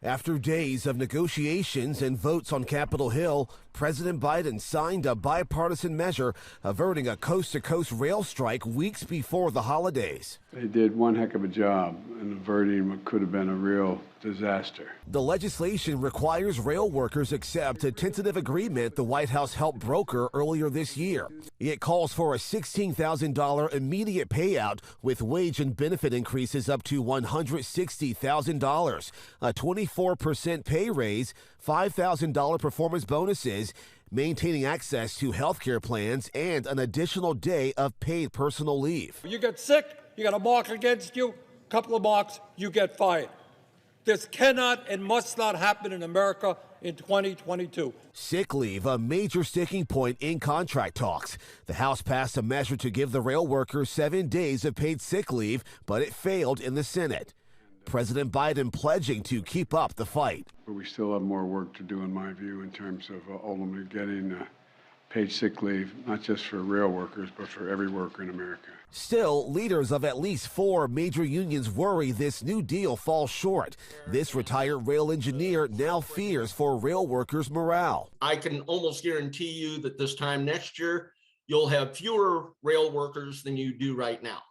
After days of negotiations and votes on Capitol Hill, President Biden signed a bipartisan measure averting a coast-to-coast rail strike weeks before the holidays. They did one heck of a job in averting what could have been a real disaster. The legislation requires rail workers accept a tentative agreement the White House helped broker earlier this year. It calls for a $16,000 immediate payout with wage and benefit increases up to $160,000, a 24% pay raise, $5,000 performance bonuses, maintaining access to health care plans, and an additional day of paid personal leave. You get sick, you got a mark against you, a couple of marks, you get fired. This cannot and must not happen in America in 2022. Sick leave, a major sticking point in contract talks. The House passed a measure to give the rail workers 7 days of paid sick leave, but it failed in the Senate. President Biden pledging to keep up the fight. But we still have more work to do, in my view, in terms of ultimately getting paid sick leave, not just for rail workers, but for every worker in America. Still, leaders of at least 4 major unions worry this new deal falls short. This retired rail engineer now fears for rail workers' morale. I can almost guarantee you that this time next year, you'll have fewer rail workers than you do right now.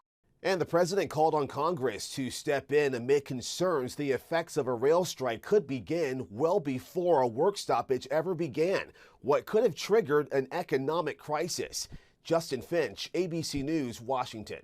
And the president called on Congress to step in amid concerns the effects of a rail strike could begin well before a work stoppage ever began, what could have triggered an economic crisis. Justin Finch, ABC News, Washington.